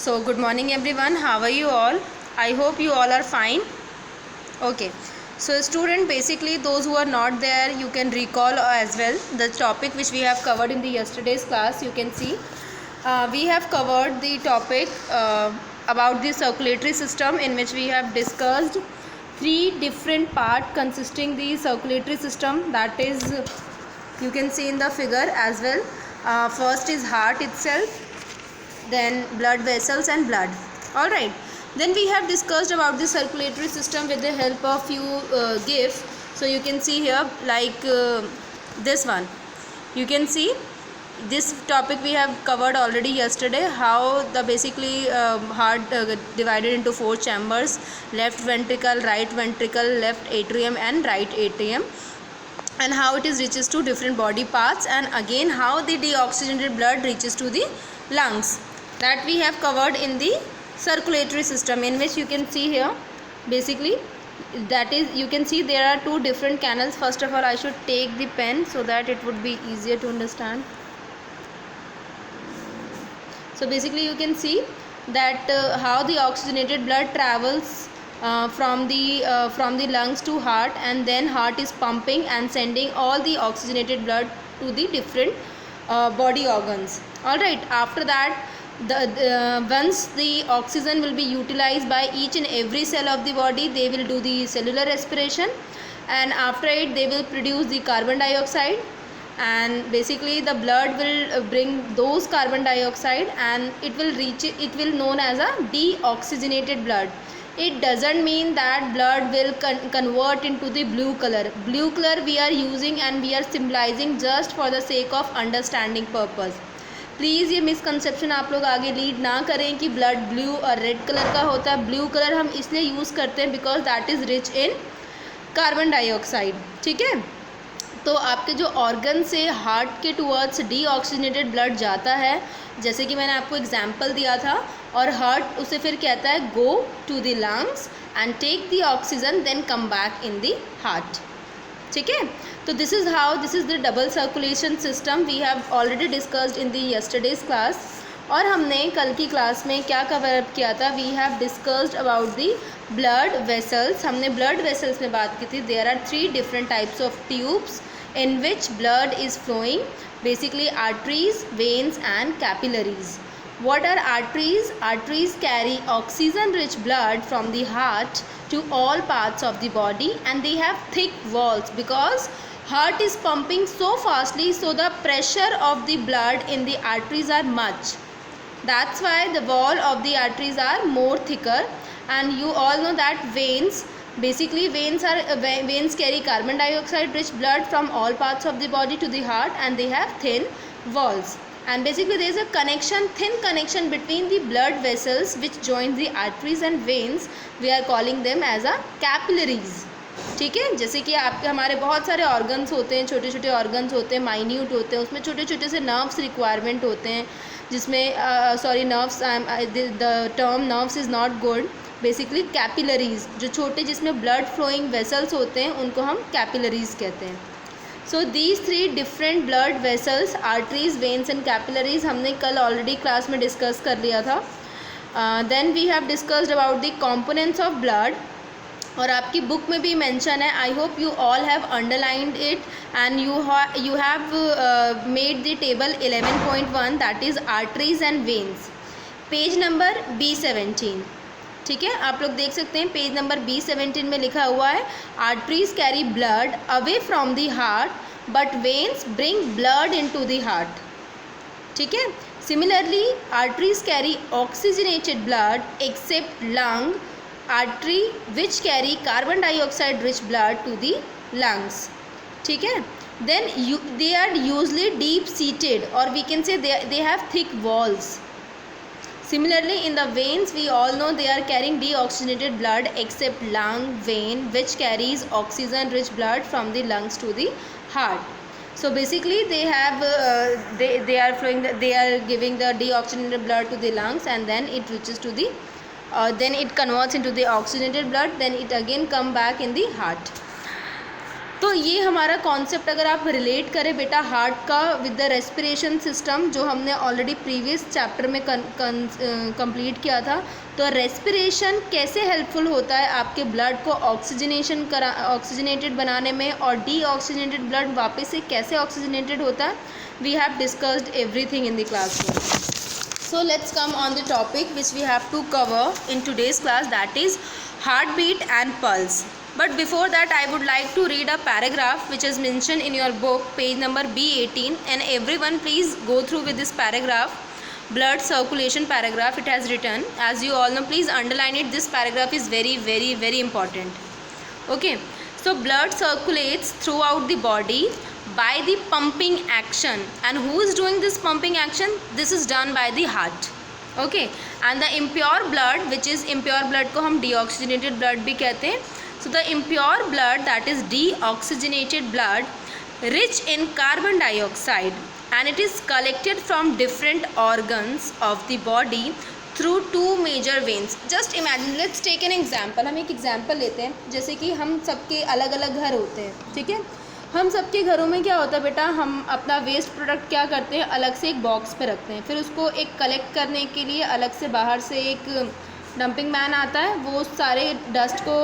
So good morning everyone, how are you all? I hope you all are fine. Okay, so student, basically those who are not there, you can recall as well the topic which we have covered in the yesterday's class. You can see we have covered the topic about the circulatory system, in which we have discussed three different parts consisting the circulatory system, that is you can see in the figure as well. First is heart itself, then blood vessels and blood. All right, then we have discussed about the circulatory system with the help of few gifs. So you can see here, like this one, you can see this topic we have covered already yesterday, how the basically heart divided into four chambers: left ventricle, right ventricle, left atrium and right atrium, and how it is reaches to different body parts, and again how the deoxygenated blood reaches to the lungs. That we have covered in the circulatory system, in which you can see here basically, that is, you can see there are two different canals. First of all, I should take the pen so that it would be easier to understand. So basically you can see that how the oxygenated blood travels from the lungs to heart, and then heart is pumping and sending all the oxygenated blood to the different body organs. All right, after that, once the oxygen will be utilized by each and every cell of the body, they will do the cellular respiration, and after it they will produce the carbon dioxide, and basically the blood will bring those carbon dioxide, and it will known as a deoxygenated blood. It doesn't mean that blood will convert into the blue color. Blue color we are using and we are symbolizing just for the sake of understanding purpose. Please ये misconception आप लोग आगे lead ना करें कि blood blue और red colour का होता है. ब्लू कलर हम इसलिए यूज़ करते हैं because that is rich in carbon dioxide. ठीक है, तो आपके जो ऑर्गन से हार्ट के टुवर्ड्स डीऑक्सीजनेटेड ब्लड जाता है, जैसे कि मैंने आपको एग्जांपल दिया था, और हार्ट उसे फिर कहता है go to the lungs and take the oxygen, then come back in the heart. ठीक है, तो this is the double circulation system we have already discussed in the yesterday's class. और हमने कल की क्लास में क्या कवर अप किया था? We have discussed about the blood vessels. हमने ब्लड वेसल्स में बात की थी. There are three different types of tubes in which blood is flowing, basically arteries, veins and capillaries. What are arteries? Arteries carry oxygen rich blood from the heart to all parts of the body, and they have thick walls because heart is pumping so fastly, so the pressure of the blood in the arteries are much. That's why the wall of the arteries are more thicker. And you all know that veins, basically veins carry carbon dioxide rich blood from all parts of the body to the heart, and they have thin walls. And basically there is a connection, thin connection between the blood vessels which join the arteries and veins. We are calling them as a capillaries. ठीक है, जैसे कि आपके हमारे बहुत सारे organs होते हैं, छोटे छोटे ऑर्गन्स होते हैं, माइन्यूट होते हैं, उसमें छोटे छोटे से नर्व्स रिक्वायरमेंट होते हैं, जिसमें sorry nerves, the term nerves is not good. Basically capillaries, जो छोटे जिसमें ब्लड फ्लोइंग वेसल्स होते हैं, उनको हम कैपिलरीज कहते हैं. So these three different blood vessels, arteries, veins and capillaries, हमने कल ऑलरेडी क्लास में डिस्कस कर लिया था. Then we have discussed about the components of blood, और आपकी बुक में भी मेंशन है. I hope you all have underlined it and you have made the table 11.1, that is arteries and veins, page number B17. ठीक है, आप लोग देख सकते हैं पेज नंबर B17 में लिखा हुआ है, arteries carry blood away from the heart but veins bring blood into the heart. ठीक है, similarly arteries carry oxygenated blood except lung artery which carry carbon dioxide rich blood to the lungs. ठीक है, then they are usually deep seated, और we can say they have thick walls. Similarly, in the veins, we all know they are carrying deoxygenated blood except lung vein, which carries oxygen-rich blood from the lungs to the heart. So basically, they have they are flowing. They are giving the deoxygenated blood to the lungs, and then it reaches to the then it converts into the oxygenated blood. Then it again come back in the heart. तो ये हमारा concept अगर आप relate करें बेटा heart का with the respiration system, जो हमने ऑलरेडी प्रीवियस चैप्टर में कंप्लीट किया था, तो रेस्पिरेशन कैसे हेल्पफुल होता है आपके ब्लड को ऑक्सीजनेटेड बनाने में, और डीऑक्सीजनेटेड ब्लड वापस से कैसे ऑक्सीजनेटेड होता है, we have discussed everything in the classroom. So let's come on the topic which we have to cover in today's class, that is heartbeat and pulse. But before that I would like to read a paragraph which is mentioned in your book page number B18, and everyone please go through with this paragraph, blood circulation paragraph it has written. As you all know, please underline it, this paragraph is very very very important. Okay, so blood circulates throughout the body by the pumping action, and who is doing this pumping action? This is done by the heart. Okay, and the impure blood, which is impure blood को हम deoxygenated blood भी कहते हैं. So the impure blood, that is deoxygenated blood, rich in carbon dioxide, and it is collected from different organs of the body through two major veins. Just imagine, let's take an example. हम एक example लेते हैं, जैसे कि हम सबके अलग अलग घर होते हैं, ठीक है. हम सबके घरों में क्या होता है बेटा, हम अपना वेस्ट प्रोडक्ट क्या करते हैं, अलग से एक बॉक्स पे रखते हैं, फिर उसको एक कलेक्ट करने के लिए अलग से बाहर से एक डंपिंग मैन आता है, वो सारे डस्ट को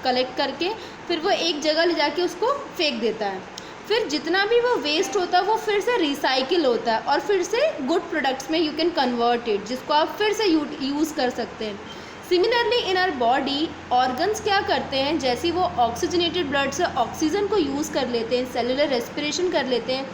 कलेक्ट करके फिर वो एक जगह ले जाके उसको फेंक देता है. फिर जितना भी वो वेस्ट होता है वो फिर से रिसाइकिल होता है और फिर से गुड प्रोडक्ट्स में यू कैन कन्वर्ट इट, जिसको आप फिर से यूज़ कर सकते हैं. Similarly in our body organs क्या करते हैं, जैसे वो ऑक्सीजनेटेड ब्लड से ऑक्सीजन को यूज़ कर लेते हैं, सेलुलर रेस्पिरेशन कर लेते हैं,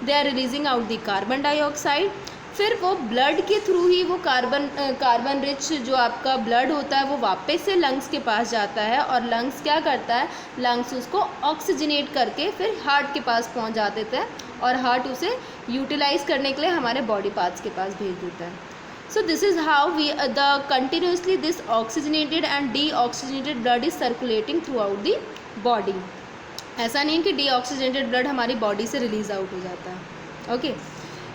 they are releasing out the carbon dioxide. फिर वो ब्लड के थ्रू ही वो कार्बन रिच जो आपका ब्लड होता है वो वापस से लंग्स के पास जाता है, और लंग्स क्या करता है, लंग्स उसको ऑक्सीजनेट करके फिर हार्ट के पास पहुंचा देता है, और हार्ट उसे यूटिलाइज करने के लिए हमारे बॉडी पार्ट्स के पास भेज देता है. So this is how we continuously this oxygenated and deoxygenated blood is circulating throughout the body. ऐसा नहीं है कि deoxygenated blood हमारी बॉडी से रिलीज आउट हो जाता है. Okay,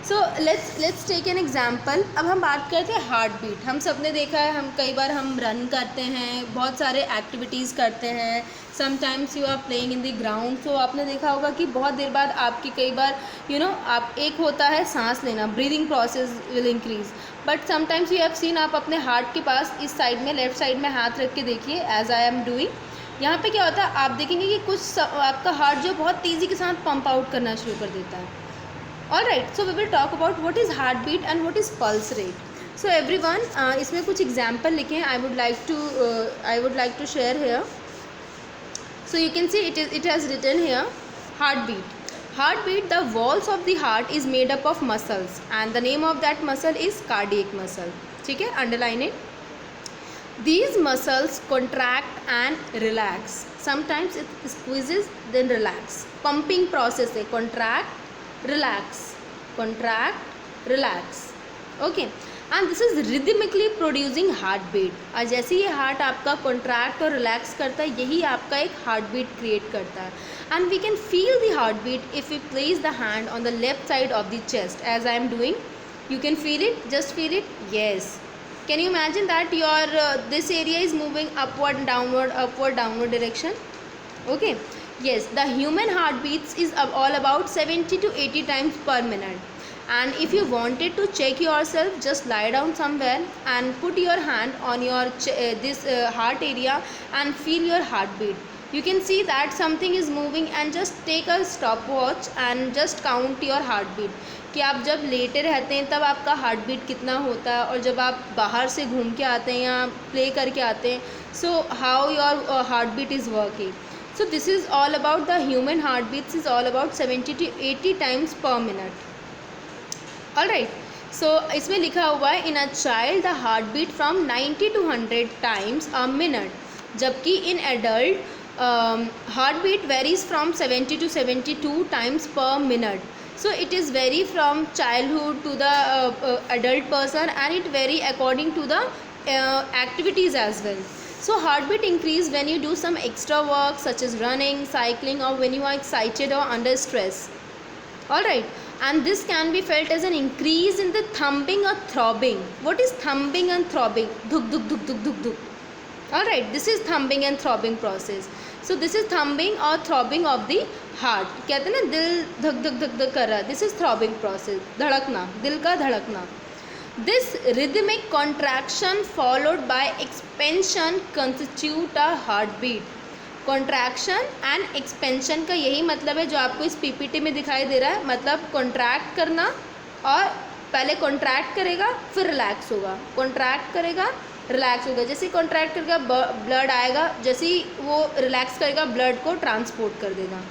so let's take an example. अब हम बात करते हैं हार्ट बीट. हम सब ने देखा है, हम कई बार हम रन करते हैं, बहुत सारे एक्टिविटीज़ करते हैं, sometimes you are playing in the ground. So आपने देखा होगा कि बहुत देर बाद आपकी कई बार आप एक होता है सांस लेना, breathing process will increase, but sometimes you have scene, आप अपने हार्ट के पास इस साइड में लेफ्ट साइड में हाथ रख के देखिए, एज आई एम डूइंग. यहाँ पे क्या होता है, आप देखेंगे कि कुछ आपका हार्ट जो बहुत तेज़ी के साथ पंप आउट करना शुरू कर देता है. All right, so we will talk about what is heartbeat and what is pulse rate. So everyone, इसमें कुछ example लिखे हैं. I would like to share here. So you can see it has written here heartbeat. Heartbeat, the walls of the heart is made up of muscles, and the name of that muscle is cardiac muscle. ठीक है, underline it. These muscles contract and relax. Sometimes it squeezes then relax. Pumping process है, contract, relax. Okay, and this is rhythmically producing heartbeat. और जैसे ये heart आपका contract और relax करता है, यही आपका एक हार्टबीट क्रिएट करता है. And we can feel the heartbeat if you place the hand on the left side of the chest, as I am doing. You can feel it, just feel it. Yes, can you imagine that your this area is moving upward downward direction? Okay, yes, the human heartbeats is all about 70 to 80 times per minute. And if you wanted to check yourself, just lie down somewhere and put your hand on your this heart area and feel your heartbeat. You can see that something is moving, and just take a stopwatch and just count your heartbeat. कि आप जब लेटे रहते हैं तब आपका heart beat कितना होता है, और जब आप बाहर से घूम के आते हैं या प्ले करके आते हैं, so how your heart beat is working. So this is all about the human heart beats is all about 70 to 80 times per minute. All right, so इसमें लिखा हुआ है in a child the heart beat from 90 to 100 times a minute, जबकि in adult heart beat varies from 70 to 72 times per minute. So it is vary from childhood to the adult person, and it vary according to the activities as well. So heartbeat increase when you do some extra work such as running, cycling, or when you are excited or under stress. All right, and this can be felt as an increase in the thumping or throbbing. What is thumping and throbbing? Dhuk dhuk dhuk dhuk dhuk dhuk. All right, this is thumping and throbbing process. So this is thumbing और throbbing of the heart. कहते हैं ना दिल धक धक धक धक कर रहा है, दिस इज थ्रॉबिंग प्रोसेस, धड़कना, दिल का धड़कना. This rhythmic contraction followed by expansion constitute a heart beat. Contraction and expansion का यही मतलब है जो आपको इस पीपीटी में दिखाई दे रहा है. मतलब कॉन्ट्रैक्ट करना, और पहले कॉन्ट्रैक्ट करेगा फिर रिलैक्स होगा, कॉन्ट्रैक्ट करेगा रिलैक्स होगा. जैसे ही कॉन्ट्रैक्ट करेगा ब्लड आएगा, जैसे ही वो रिलैक्स करेगा ब्लड को ट्रांसपोर्ट कर देगा.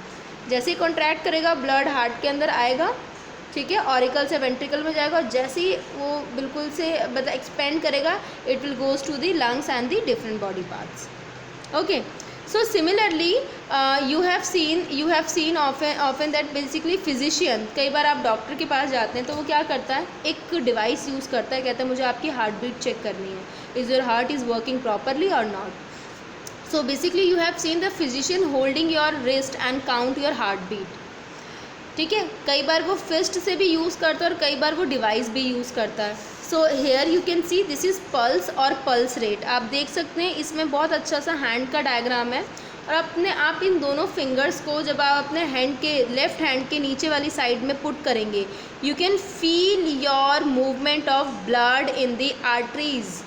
जैसे ही कॉन्ट्रैक्ट करेगा ब्लड हार्ट के अंदर आएगा, ठीक है, ऑरिकल से वेंट्रिकल में जाएगा, और जैसे ही वो बिल्कुल से मतलब एक्सपेंड करेगा it will goes to the lungs and the different body parts. Okay, so similarly you have seen often that basically physician, कई बार आप डॉक्टर के पास जाते हैं तो वो क्या करता है, एक डिवाइस यूज़ करता है, कहता है मुझे आपकी हार्ट बीट चेक करनी है, is your heart is working properly और not. So basically you have seen the physician holding your wrist and count your heart beat. ठीक है, कई बार वो फिस्ट से भी यूज़ करता है और कई बार वो डिवाइस भी यूज़ करता है. So here you can see this is pulse और पल्स रेट. आप देख सकते हैं इसमें बहुत अच्छा सा हैंड का डायग्राम है, और आप इन दोनों फिंगर्स को जब आप अपने हैंड के लेफ्ट हैंड के नीचे वाली साइड में पुट करेंगे, you can feel your movement of blood in the arteries.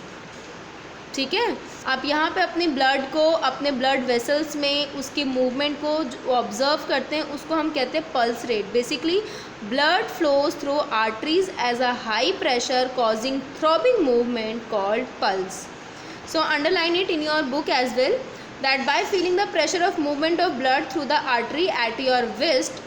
ठीक है, आप यहाँ पे अपने ब्लड को, अपने ब्लड वेसल्स में उसकी मूवमेंट को ऑब्जर्व करते हैं, उसको हम कहते हैं pulse rate. Basically blood flows through arteries as a high pressure causing throbbing movement called pulse. So underline it in your book as well that by feeling the pressure of movement of blood through the artery at your wrist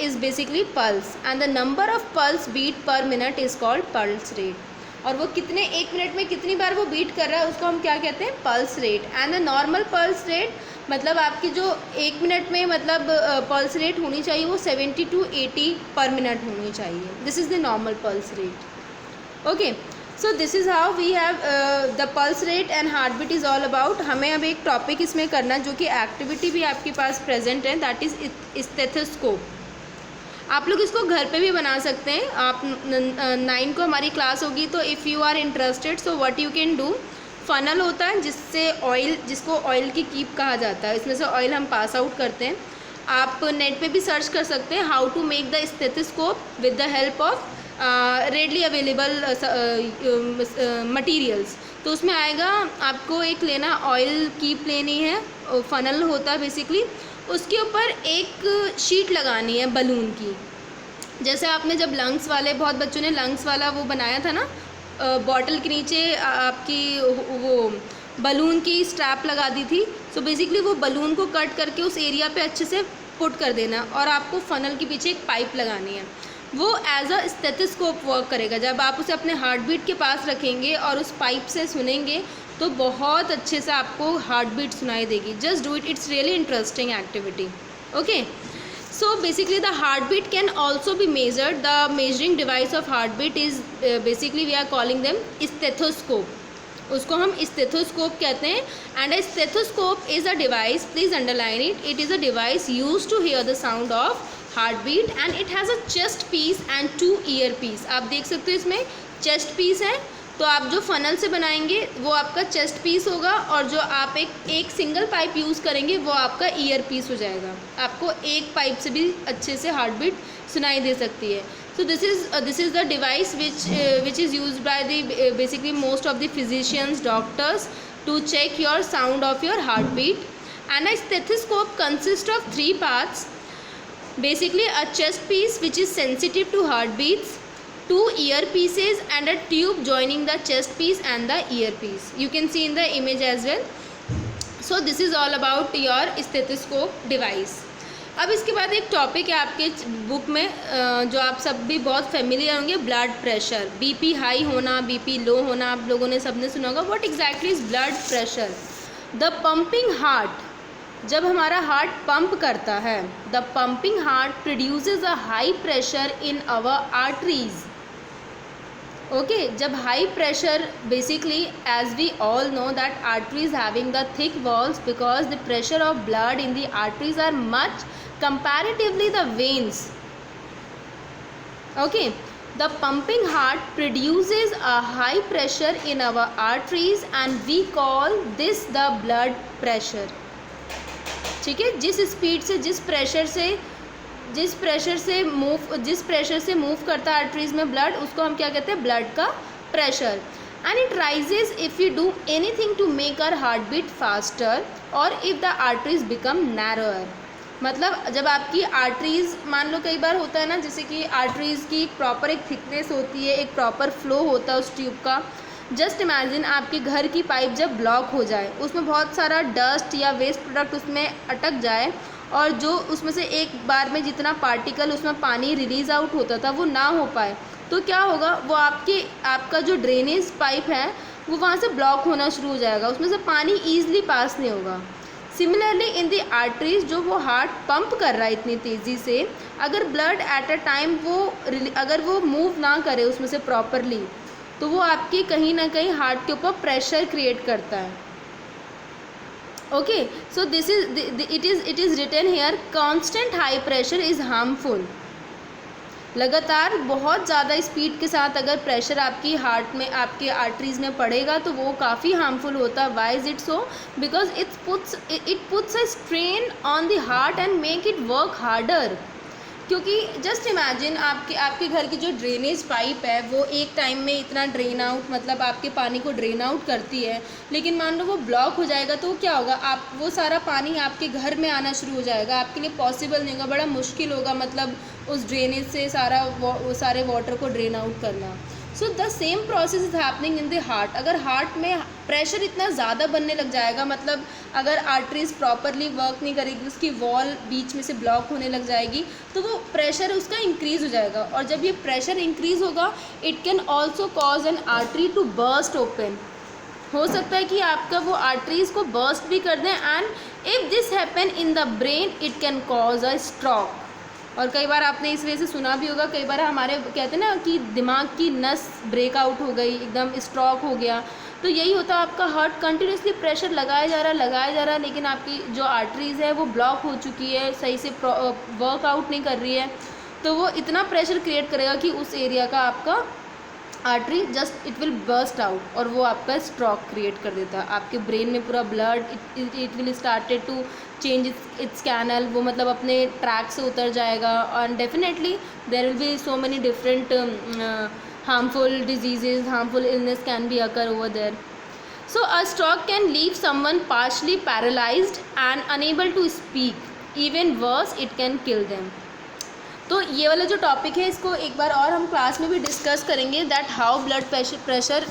is basically pulse, and the number of pulse beat per minute is called pulse rate. और वो कितने, एक minute में कितनी बार वो beat कर रहा है उसको हम क्या कहते हैं, pulse rate. And the normal pulse rate मतलब आपकी जो एक मिनट में मतलब पल्स रेट होनी चाहिए वो 70 to 80 पर मिनट होनी चाहिए. This is the normal pulse rate. Okay, so this is how we have the pulse rate and heart beat is all about. हमें अब एक टॉपिक इसमें करना जो कि एक्टिविटी भी आपके पास प्रेजेंट है, दैट इज़ स्टेथोस्कोप. आप लोग इसको घर पे भी बना सकते हैं. आप 9 को हमारी क्लास होगी, तो if you are interested so what you can do, funnel होता है जिससे ऑयल, जिसको ऑयल की कीप कहा जाता है, इसमें से ऑयल हम पास आउट करते हैं. आप नेट पे भी सर्च कर सकते हैं how to make the stethoscope with the help of readily available materials. तो उसमें आएगा, आपको एक लेना ऑयल कीप लेनी है, फ़नल होता है बेसिकली, उसके ऊपर एक शीट लगानी है बलून की. जैसे आपने जब लंग्स वाले, बहुत बच्चों ने लंग्स वाला वो बनाया था ना, बॉटल के नीचे आपकी वो बलून की स्ट्रैप लगा दी थी. सो बेसिकली वो बलून को कट करके उस एरिया पे अच्छे से पुट कर देना, और आपको फ़नल के पीछे एक पाइप लगानी है. वो एज अ स्टेथोस्कोप वर्क करेगा. जब आप उसे अपने हार्ट बीट के पास रखेंगे और उस पाइप से सुनेंगे तो बहुत अच्छे से आपको हार्ट बीट सुनाई देगी. Just do it, it's really interesting activity. Okay, so basically the heart beat can also be measured. The measuring device of heart beat is basically we are calling them stethoscope. उसको हम stethoscope कहते हैं. And a stethoscope is a device, please underline it, it is a device use to hear the sound of heart beat, and it has a chest piece and 2 ear piece. आप देख सकते हो इसमें chest piece है, तो आप जो funnel से बनाएंगे वो आपका चेस्ट पीस होगा, और जो आप एक सिंगल पाइप यूज़ करेंगे वो आपका ईयर पीस हो जाएगा. आपको एक पाइप से भी अच्छे से हार्ट बीट सुनाई दे सकती है. So this is the device which is used by the basically most of the physicians, doctors, to check your sound of your heart beat. And a stethoscope consist of 3 parts. Basically a chest piece which is sensitive to heartbeats, 2 earpieces and a tube joining the chest piece and the earpiece. You can see in the image as well. So this is all about your stethoscope device. अब इसके बाद एक topic है आपके book में जो आप सब भी बहुत फेमिलियर होंगे, ब्लड प्रेशर. बीपी हाई होना, बीपी लो होना, आप लोगों ने सबने सुना होगा. What exactly is blood pressure? The pumping heart, जब हमारा हार्ट पंप करता है, the pumping heart produces a high pressure in our arteries. Okay, जब high pressure, basically as we all know that arteries having the thick walls, because the pressure of blood in the arteries are much comparatively the veins. Okay, the pumping heart produces a high pressure in our arteries and we call this the blood pressure. ठीक है। जिस speed से जिस pressure से move करता है arteries में blood, उसको हम क्या कहते हैं, ब्लड का pressure. And it rises if you do anything to make our heart beat faster और if the arteries become narrower. मतलब जब आपकी आर्टरीज, मान लो कई बार होता है ना, जैसे कि आर्टरीज की प्रॉपर एक थिकनेस होती है, एक प्रॉपर फ्लो होता है उस ट्यूब का। जस्ट इमेजिन आपके घर की पाइप जब ब्लॉक हो जाए, उसमें बहुत सारा डस्ट या वेस्ट प्रोडक्ट उसमें अटक जाए और जो उसमें से एक बार में जितना पार्टिकल उसमें पानी रिलीज़ आउट होता था वो ना हो पाए, तो क्या होगा, वो आपका जो ड्रेनेज पाइप है वो वहाँ से ब्लॉक होना शुरू हो जाएगा, उसमें से पानी ईजिली पास नहीं होगा। सिमिलरली इन दी आर्टरीज, जो वो हार्ट पंप कर रहा है इतनी तेज़ी से, अगर ब्लड एट अ टाइम अगर वो मूव ना करे उसमें से प्रॉपरली, तो वो आपकी कहीं ना कहीं हार्ट के ऊपर प्रेशर क्रिएट करता है। Okay, so it is written here, constant high pressure is harmful. लगातार बहुत ज़्यादा स्पीड के साथ अगर प्रेशर आपकी हार्ट में, आपके आर्टरीज़ में पड़ेगा तो वो काफ़ी हार्मफुल होता है। Why is it so? Because it puts a strain on the heart and make it work harder. क्योंकि जस्ट इमेजिन आपके घर की जो ड्रेनेज पाइप है वो एक टाइम में इतना ड्रेन आउट, मतलब आपके पानी को ड्रेन आउट करती है, लेकिन मान लो वो ब्लॉक हो जाएगा तो क्या होगा, आप वो सारा पानी आपके घर में आना शुरू हो जाएगा, आपके लिए पॉसिबल नहीं होगा, बड़ा मुश्किल होगा, मतलब उस ड्रेनेज से सारे वाटर को ड्रेन आउट करना। So the same process is happening in the heart. अगर हार्ट में प्रेशर इतना ज़्यादा बनने लग जाएगा, मतलब अगर आर्टरीज प्रॉपरली वर्क नहीं करेगी, उसकी वॉल बीच में से ब्लॉक होने लग जाएगी, तो वो प्रेशर उसका इंक्रीज़ हो जाएगा, और जब ये प्रेशर इंक्रीज़ होगा, it can also cause an artery to burst open. हो सकता है कि आपका वो आर्टरीज को बर्स्ट भी कर दें, and if this happen in the brain it can cause a stroke. और कई बार आपने इस वजह से सुना भी होगा, कई बार हमारे कहते हैं ना कि दिमाग की नस ब्रेकआउट हो गई, एकदम स्ट्रोक हो गया, तो यही होता है, आपका हार्ट कंटिन्यूसली प्रेशर लगाया जा रहा है, लेकिन आपकी जो आर्टरीज़ है वो ब्लॉक हो चुकी है, सही से वर्कआउट नहीं कर रही है, तो वो इतना प्रेशर क्रिएट करेगा कि उस एरिया का आपका artery just it will burst out, और वो आपका स्ट्रोक क्रिएट कर देता है। आपके ब्रेन में पूरा blood it will started to change its canal, वो मतलब अपने ट्रैक से उतर जाएगा, and definitely there will be so many different harmful diseases, harmful illness can be occur over there. So a stroke can leave someone partially paralyzed and unable to speak. Even worse, it can kill them. तो ये वाला जो topic है इसको एक बार और हम class में भी डिस्कस करेंगे, that how blood pressure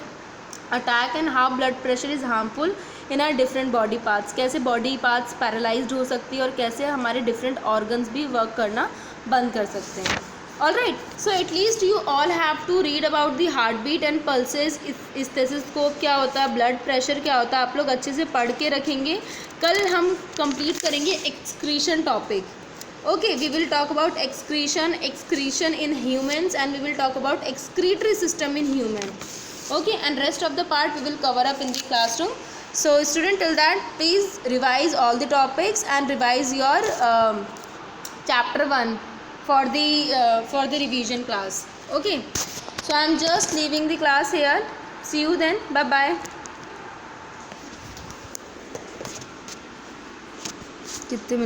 attack and how blood pressure is harmful in are different body parts, कैसे बॉडी पार्ट्स पैरालाइज्ड हो सकती है और कैसे हमारे डिफरेंट ऑर्गन्स भी वर्क करना बंद कर सकते हैं। Alright, so at least you all have to read about the heartbeat and pulses, stethoscope क्या होता है, ब्लड प्रेशर क्या होता है, आप लोग अच्छे से पढ़ के रखेंगे। कल हम कंप्लीट करेंगे excretion topic. Okay, we will talk about excretion in humans, and we will talk about excretory system in human. Okay, and rest of the part we will cover up in the classroom. So student, till that please revise all the topics and revise your chapter 1 for the revision class. Okay, so I am just leaving the class here. See you then. Bye bye. कितने